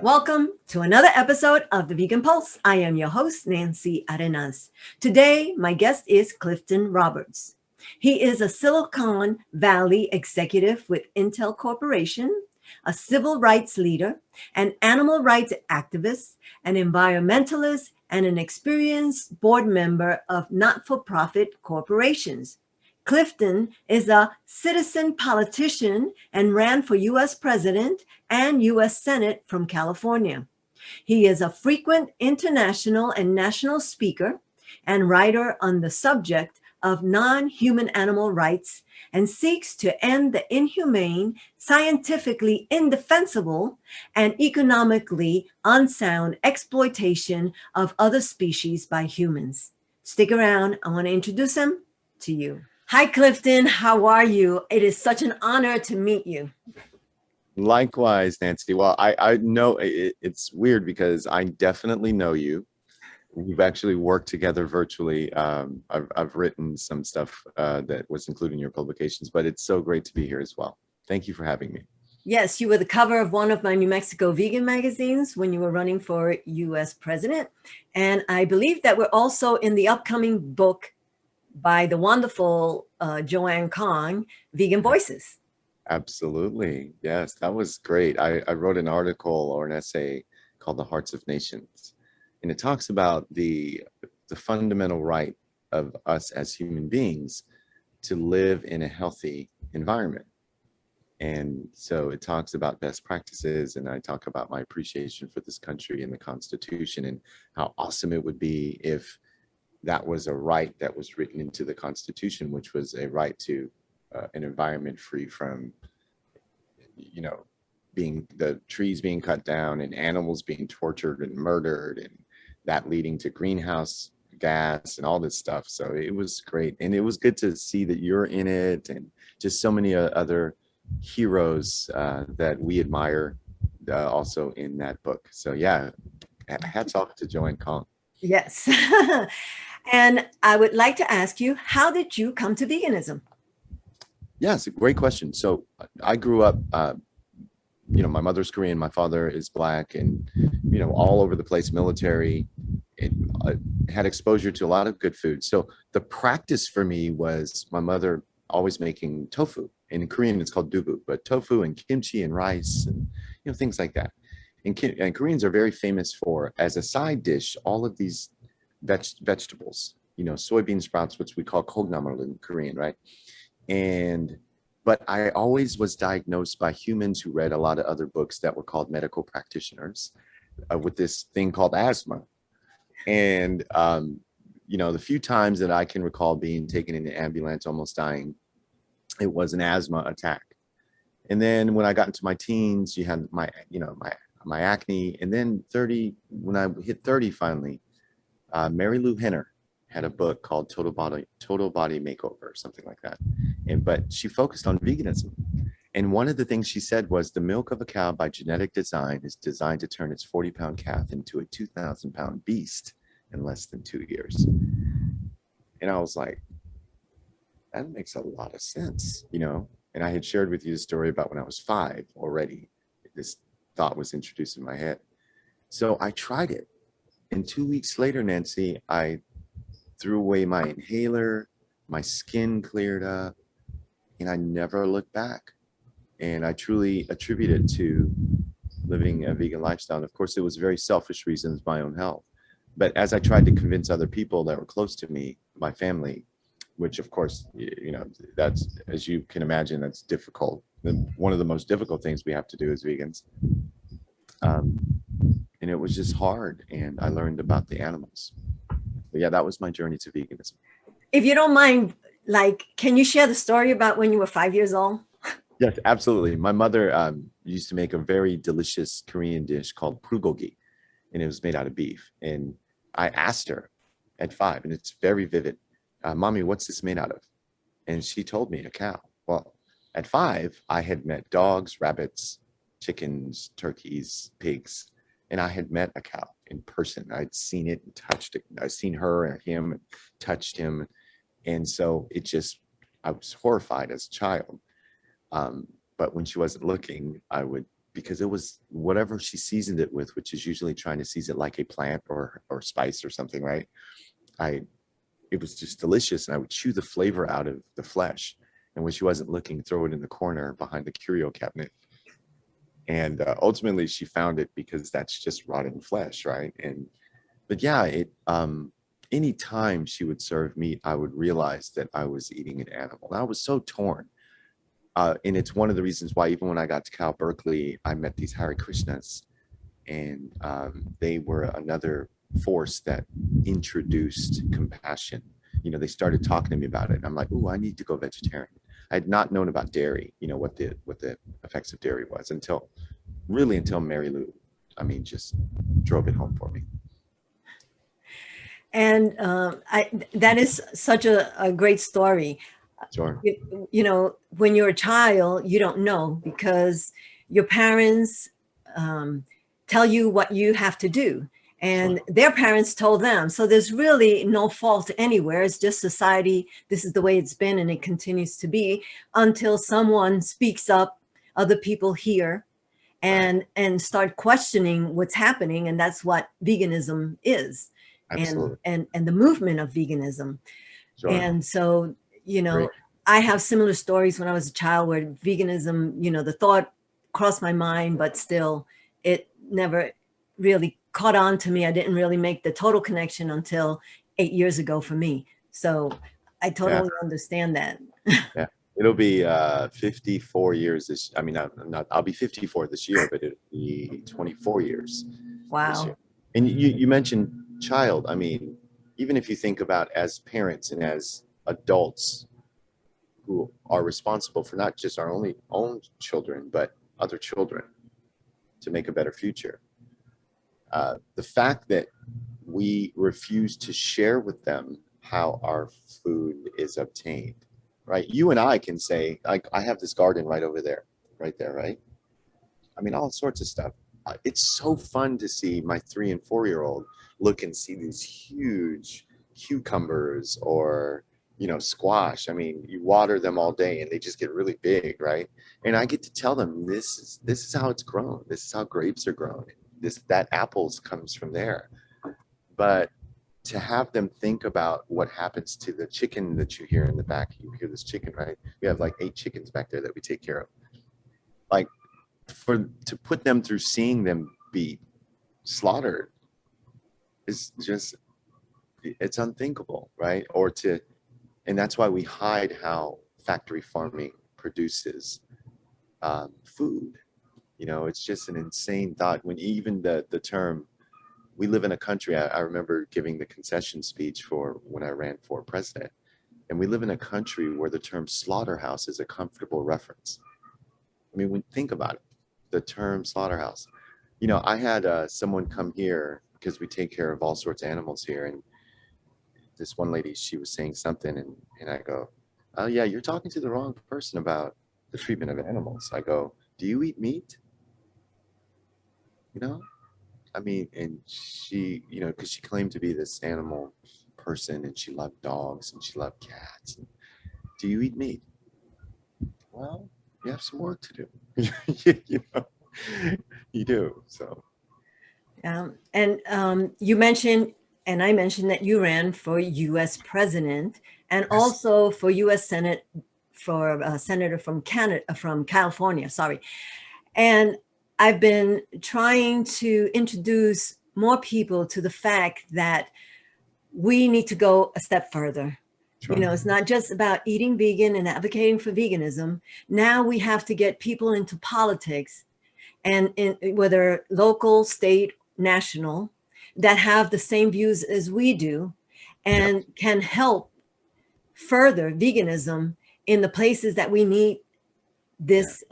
Welcome to another episode of the Vegan Pulse. I am your host, Nancy Arenas. Today, my guest is Clifton Roberts. He is a Silicon Valley executive with Intel Corporation, a civil rights leader, an animal rights activist, an environmentalist, and an experienced board member of not-for-profit corporations. Clifton is a citizen politician and ran for U.S. President and U.S. Senate from California. He is a frequent international and national speaker and writer on the subject of non-human animal rights and seeks to end the inhumane, scientifically indefensible, and economically unsound exploitation of other species by humans. Stick around. I want to introduce him to you. Hi, Clifton. How are you? It is such an honor to meet you. Likewise, Nancy. Well, I know it's weird because I definitely know you. We've actually worked together virtually. I've written some stuff that was included in your publications, but it's so great to be here as well. Thank you for having me. Yes, you were the cover of one of my New Mexico vegan magazines when you were running for U.S. president. And I believe that we're also in the upcoming book by the wonderful Joanne Kong, Vegan Voices. Absolutely. Yes, that was great. I wrote an article or an essay called The Hearts of Nations. And it talks about the fundamental right of us as human beings to live in a healthy environment. And so it talks about best practices, and I talk about my appreciation for this country and the Constitution and how awesome it would be if that was a right that was written into the Constitution, which was a right to an environment free from, the trees being cut down and animals being tortured and murdered, and that leading to greenhouse gas and all this stuff. So it was great. And it was good to see that you're in it, and just so many other heroes that we admire also in that book. So yeah, hats off to Joanne Kong. Yes. And I would like to ask you, how did you come to veganism? Yeah, it's a great question. So I grew up, my mother's Korean, my father is Black, and, all over the place, military. I had exposure to a lot of good food. So the practice for me was my mother always making tofu. In Korean, it's called dubu, but tofu and kimchi and rice and, things like that. And Koreans are very famous for, as a side dish, all of these vegetables, soybean sprouts, which we call kognamul in Korean, right? But I always was diagnosed by humans who read a lot of other books that were called medical practitioners with this thing called asthma. And, the few times that I can recall being taken in an ambulance, almost dying, it was an asthma attack. And then when I got into my teens, you had my acne. And then when I hit 30 finally, Mary Lou Henner had a book called Total Body Makeover, something like that. But she focused on veganism. And one of the things she said was the milk of a cow by genetic design is designed to turn its 40-pound calf into a 2,000-pound beast in less than 2 years. And I was like, that makes a lot of sense, And I had shared with you the story about when I was 5 already. This thought was introduced in my head. So I tried it. And 2 weeks later, Nancy, I threw away my inhaler, my skin cleared up, and I never looked back. And I truly attribute it to living a vegan lifestyle. And of course, it was very selfish reasons, my own health. But as I tried to convince other people that were close to me, my family, which of course, that's, as you can imagine, that's difficult. One of the most difficult things we have to do as vegans. And it was just hard. And I learned about the animals. But yeah, that was my journey to veganism. If you don't mind, can you share the story about when you were 5 years old? Yes, absolutely. My mother used to make a very delicious Korean dish called bulgogi, and it was made out of beef. And I asked her at 5, and it's very vivid, Mommy, what's this made out of? And she told me, a cow. Well, at 5, I had met dogs, rabbits, chickens, turkeys, pigs, and I had met a cow in person. I'd seen it and touched it. I'd seen her and him and touched him. And so I was horrified as a child. But when she wasn't looking, I would because it was whatever she seasoned it with, which is usually trying to season it like a plant or spice or something, right? I It was just delicious, and I would chew the flavor out of the flesh. And when she wasn't looking, throw it in the corner behind the curio cabinet. And ultimately, she found it because that's just rotten flesh, right? And but yeah, any time she would serve meat, I would realize that I was eating an animal. And I was so torn. And it's one of the reasons why even when I got to Cal Berkeley, I met these Hare Krishnas, and they were another force that introduced compassion. They started talking to me about it, and I'm like, "Ooh, I need to go vegetarian." I had not known about dairy, what the effects of dairy was until Mary Lou, just drove it home for me. And that is such a great story. Sure. When you're a child, you don't know because your parents tell you what you have to do, and Sure. their parents told them. So there's really no fault anywhere. It's just society. This is the way it's been, and it continues to be until someone speaks up, other people hear, and start questioning what's happening. And that's what veganism is, and Absolutely. and the movement of veganism. Sure. And so, Great. I have similar stories when I was a child where veganism, the thought crossed my mind, but still it never really caught on to me. I didn't really make the total connection until 8 years ago for me. So I Yeah. totally understand that. Yeah. It'll be 54 years this. I'll be 54 this year, but it'll be 24 years this Wow. year. And you mentioned child. Even if you think about as parents and as adults who are responsible for not just our own children, but other children to make a better future. The fact that we refuse to share with them how our food is obtained, right? You and I can say, I have this garden right over there, right there, right? All sorts of stuff. It's so fun to see my 3 and 4-year-old look and see these huge cucumbers or squash. You water them all day and they just get really big, right? And I get to tell them this is how it's grown. This is how grapes are grown. That apples comes from there. But to have them think about what happens to the chicken that you hear in the back, you hear this chicken, right? We have like 8 chickens back there that we take care of. Like to put them through seeing them be slaughtered is just, it's unthinkable, right? And that's why we hide how factory farming produces food. It's just an insane thought when even the term, we live in a country, I remember giving the concession speech for when I ran for president, and we live in a country where the term slaughterhouse is a comfortable reference. Think about it, the term slaughterhouse. I had someone come here because we take care of all sorts of animals here, and this one lady, she was saying something, and I go, "Oh yeah, you're talking to the wrong person about the treatment of animals." I go, "Do you eat meat?" You know, and she, because she claimed to be this animal person, and she loved dogs and she loved cats. And, do you eat meat? Well, you have some work to do. you know, you do. So And you mentioned, and I mentioned that you ran for U.S. president and yes, also for U.S. Senate for a senator from Canada, from California. Sorry. And I've been trying to introduce more people to the fact that we need to go a step further. sure, It's not just about eating vegan and advocating for veganism. Now we have to get people into politics, and whether local, state, national, that have the same views as we do yep, and can help further veganism in the places that we need yeah, this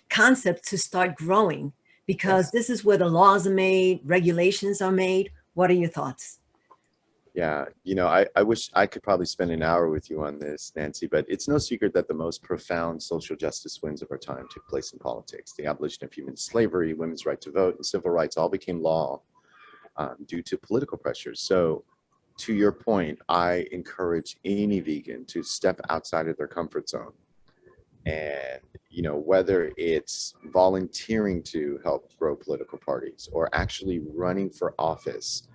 concept to start growing, because yes. this is where the laws are made, regulations are made. What are your thoughts? Yeah, I wish I could probably spend an hour with you on this, Nancy, but it's no secret that the most profound social justice wins of our time took place in politics. The abolition of human slavery, women's right to vote, and civil rights all became law due to political pressures. So, to your point, I encourage any vegan to step outside of their comfort zone And, you know, whether it's volunteering to help grow political parties or actually running for office,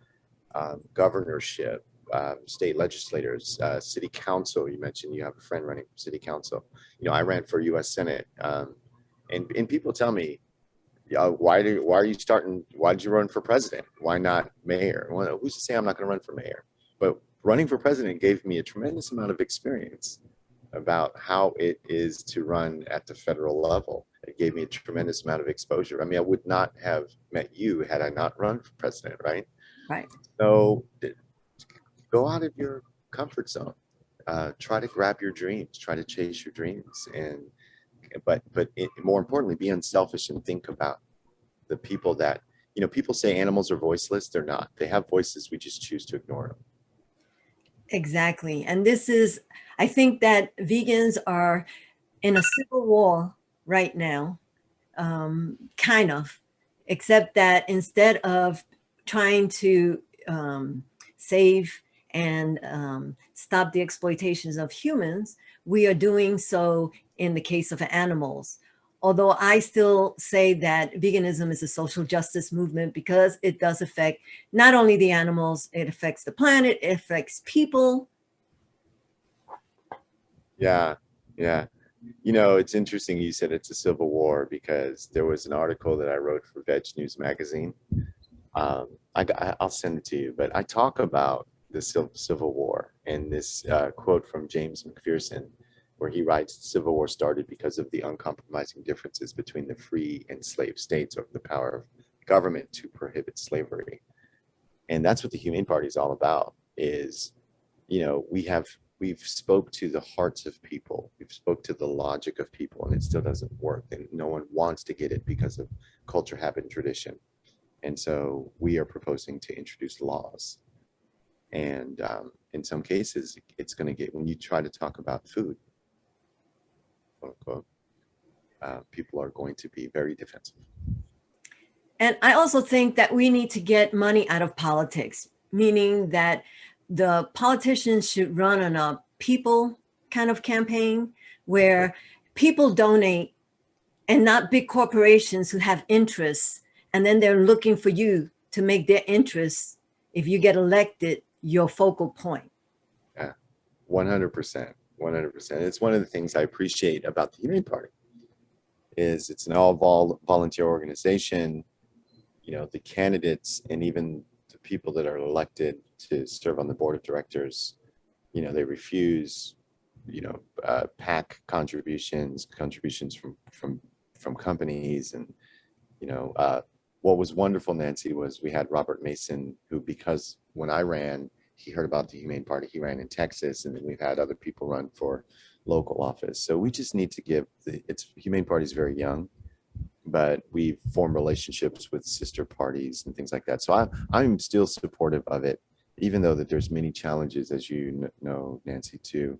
governorship, state legislators, city council. You mentioned you have a friend running for city council. You know, I ran for U.S. Senate, and people tell me, why are you starting? Why did you run for president? Why not mayor? Well, who's to say I'm not going to run for mayor? But running for president gave me a tremendous amount of experience about how it is to run at the federal level. It gave me a tremendous amount of exposure. I mean, I would not have met you had I not run for president, right? Right. So go out of your comfort zone. Try to grab your dreams. Try to chase your dreams, and more importantly, be unselfish and think about the people that, you know. People say animals are voiceless. They're not. They have voices. We just choose to ignore them. Exactly. And this is, I think that vegans are in a civil war right now, kind of, except that instead of trying to save and stop the exploitations of humans, we are doing so in the case of animals. Although I still say that veganism is a social justice movement because it does affect not only the animals, it affects the planet, it affects people. Yeah, yeah. You know, it's interesting you said it's a civil war because there was an article that I wrote for Veg News magazine. I'll send it to you, but I talk about the Civil War and this quote from James McPherson, where he writes, "The Civil War started because of the uncompromising differences between the free and slave states over the power of government to prohibit slavery." And that's what the Humane Party is all about. Is, you know, we've spoke to the hearts of people, we've spoke to the logic of people, and it still doesn't work, and no one wants to get it because of culture, habit, and tradition. And so we are proposing to introduce laws. And in some cases, it's going to get, when you try to talk about food, quote unquote, people are going to be very defensive. And I also think that we need to get money out of politics, meaning that the politicians should run on a people kind of campaign where people donate and not big corporations who have interests. And then they're looking for you to make their interests, if you get elected, your focal point. Yeah, 100%. 100%. It's one of the things I appreciate about the Humane Party is it's an all volunteer organization. You know, the candidates and even the people that are elected to serve on the board of directors, you know, they refuse, you know, PAC contributions from companies. And, you know, what was wonderful, Nancy, was we had Robert Mason, who, because when I ran, he heard about the Humane Party, he ran in Texas, and then we've had other people run for local office. So we just need to give it's Humane Party is very young, but we've formed relationships with sister parties and things like that. So I'm still supportive of it, even though that there's many challenges, as you know, Nancy, too,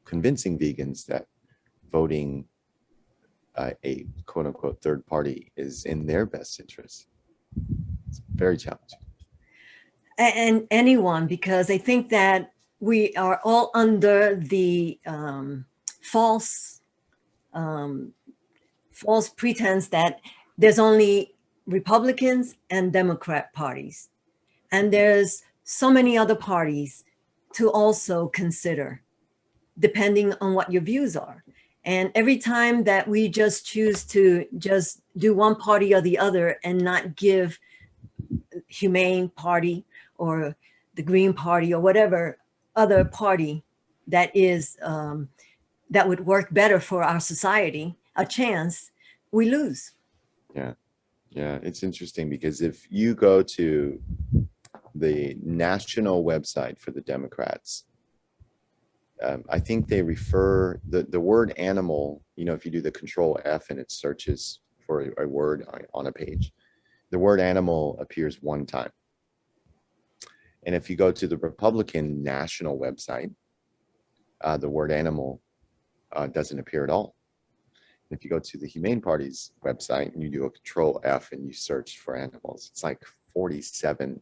convincing vegans that voting a quote unquote third party is in their best interest. It's very challenging. And anyone, because I think that we are all under the false pretense that there's only Republicans and Democrat parties. And there's so many other parties to also consider, depending on what your views are. And every time that we just choose to just do one party or the other and not give Humane Party or the Green Party or whatever other party that is that would work better for our society a chance, we lose. Yeah. Yeah. It's interesting because if you go to the national website for the Democrats, I think they refer the word animal, you know, if you do the control F and it searches for a word on a page, the word animal appears one time. And if you go to the Republican national website, the word animal doesn't appear at all. If you go to the Humane Party's website and you do a control F and you search for animals, it's like 47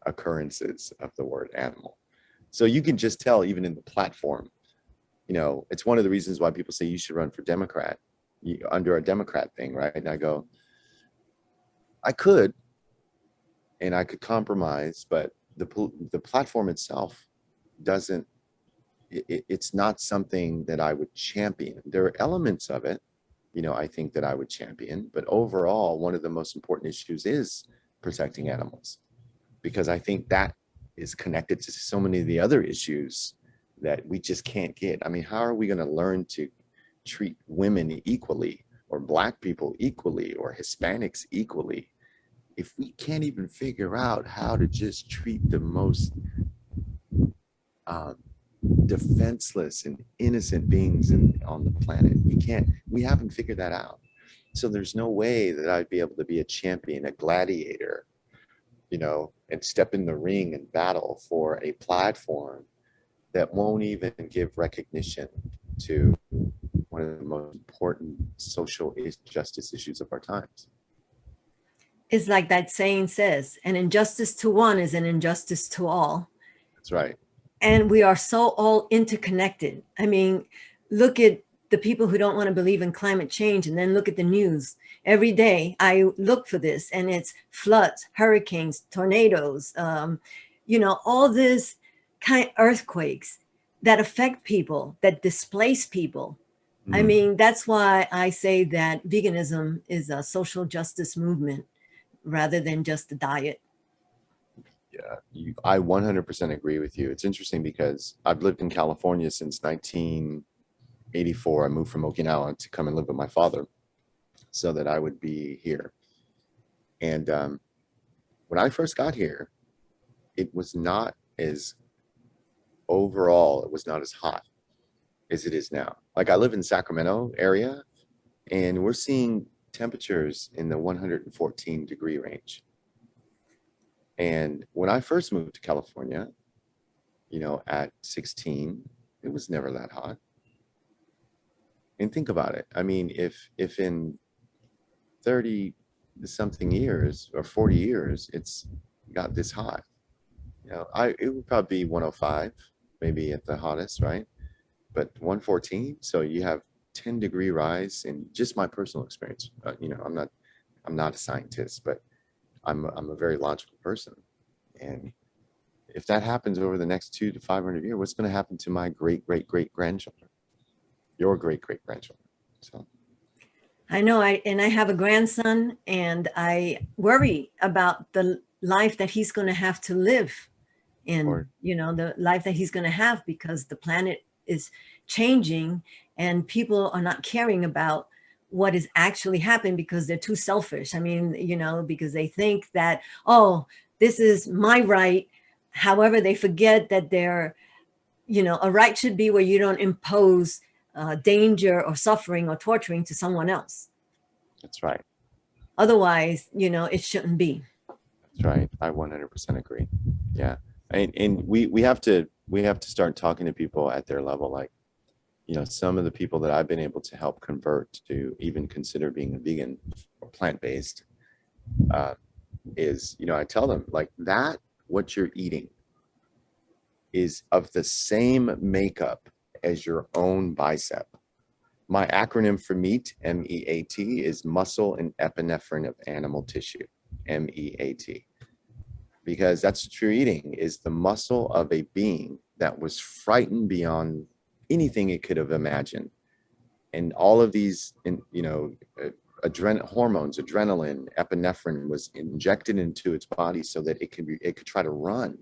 occurrences of the word animal. So you can just tell, even in the platform, you know, it's one of the reasons why people say you should run for Democrat, under a Democrat thing, right? And I go, I could, and I could compromise, but the platform itself doesn't, it's not something that I would champion. There are elements of it, you know, I think that I would champion, but overall, one of the most important issues is protecting animals, because I think that is connected to so many of the other issues that we just can't get. I mean, how are we going to learn to treat women equally, or Black people equally, or Hispanics equally, if we can't even figure out how to just treat the most um, defenseless and innocent beings on the planet? We haven't figured that out. So there's no way that I'd be able to be a champion, a gladiator, you know, and step in the ring and battle for a platform that won't even give recognition to one of the most important social justice issues of our times. It's like that saying says, an injustice to one is an injustice to all. That's right. And we are so all interconnected. I mean, look at the people who don't want to believe in climate change, and then look at the news. Every day I look for this, and it's floods, hurricanes, tornadoes, you know, all this kind of earthquakes that affect people, that displace people. I mean, that's why I say that veganism is a social justice movement rather than just a diet. Yeah, I 100% agree with you. It's interesting because I've lived in California since 1984. I moved from Okinawa to come and live with my father so that I would be here. And when I first got here, it was not as overall, it was not as hot as it is now. Like, I live in Sacramento area, and we're seeing temperatures in the 114-degree range. And when I first moved to California, you know, at 16, it was never that hot. And think about it. I mean, if in 30 something years or 40 years, it's got this hot, you know, it would probably be 105, maybe at the hottest, right? But 114, so you have 10-degree rise in just my personal experience. You know, I'm not a scientist, but I'm a very logical person. And if that happens over the next 200 to 500 years, what's going to happen to my great grandchildren, your great grandchildren? So I know, I have a grandson, and I worry about the life that he's going to have to live in, or you know, the life that he's going to have, because the planet is changing and people are not caring about what is actually happening because they're too selfish. I mean, you know, because they think that, oh, this is my right. However, they forget that they're, you know, a right should be where you don't impose danger or suffering or torturing to someone else. that's right. Otherwise, you know, it shouldn't be. That's right. I 100% agree. Yeah. And we have to start talking to people at their level. Like, you know, some of the people that I've been able to help convert to even consider being a vegan or plant-based, is, you know, I tell them, like, that what you're eating is of the same makeup as your own bicep. My acronym for MEAT, MEAT, is muscle and epinephrine of animal tissue, MEAT. Because that's what you're eating, is the muscle of a being that was frightened beyond anything it could have imagined. And all of these, you know, hormones, adrenaline, epinephrine was injected into its body so that it could try to run.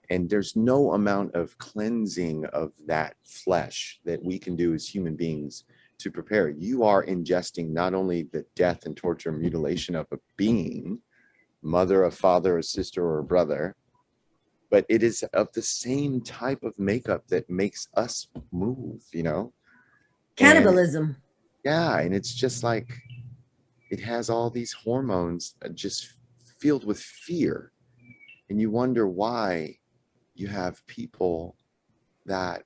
And there's no amount of cleansing of that flesh that we can do as human beings to prepare. You are ingesting not only the death and torture and mutilation of a being, mother, a father, a sister, or a brother, but it is of the same type of makeup that makes us move, you know? And Cannibalism. yeah, and it's just like, it has all these hormones just filled with fear. And you wonder why you have people that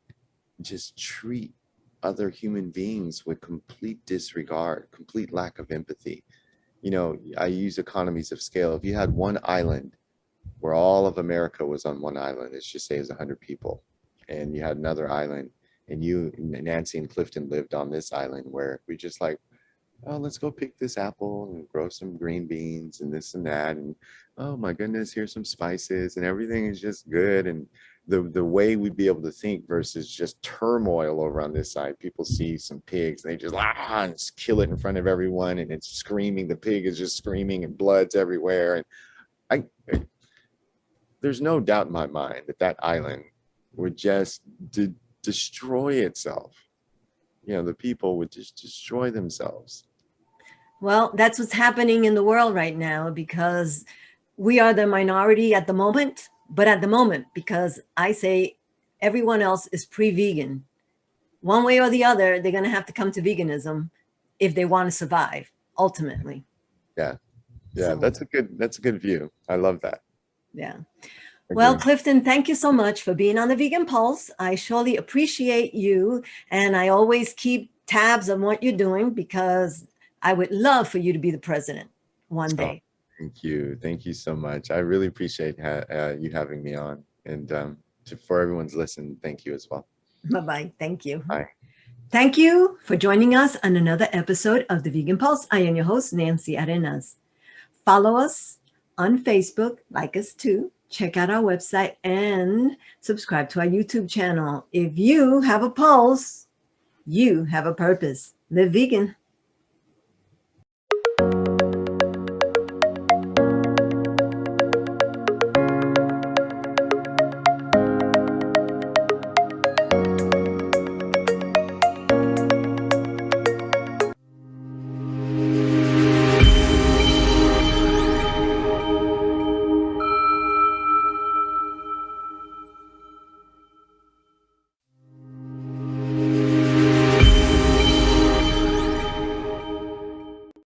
just treat other human beings with complete disregard, complete lack of empathy. You know, I use economies of scale. If you had one island where all of America was on one island, let's just say it was 100 people, and you had another island And you, Nancy and Clifton lived on this island where we just like, oh, let's go pick this apple and grow some green beans and this and that. And oh my goodness, here's some spices and everything is just good. And the way we'd be able to think versus just turmoil over on this side. People see some pigs, and they just and just kill it in front of everyone, and it's screaming. The pig is just screaming, and blood's everywhere. And there's no doubt in my mind that that island would just destroy itself. You know, the people would just destroy themselves. Well, that's what's happening in the world right now, because we are the minority at the moment. But at the moment, because I say everyone else is pre-vegan, one way or the other, they're going to have to come to veganism if they want to survive, ultimately. Yeah. So, That's a good view. I love that. yeah. I Well, agree. Clifton, thank you so much for being on the Vegan Pulse. I surely appreciate you. And I always keep tabs on what you're doing, because I would love for you to be the president one Oh, day. thank you. Thank you so much. I really appreciate you having me on. And for everyone's listen, tye you as well. Bye-bye. Thank you. Bye. Thank you for joining us on another episode of the Vegan Pulse. I am your host, Nancy Arenas. Follow us on Facebook, like us too, check out our website, and subscribe to our YouTube channel. If you have a pulse, you have a purpose. Live vegan.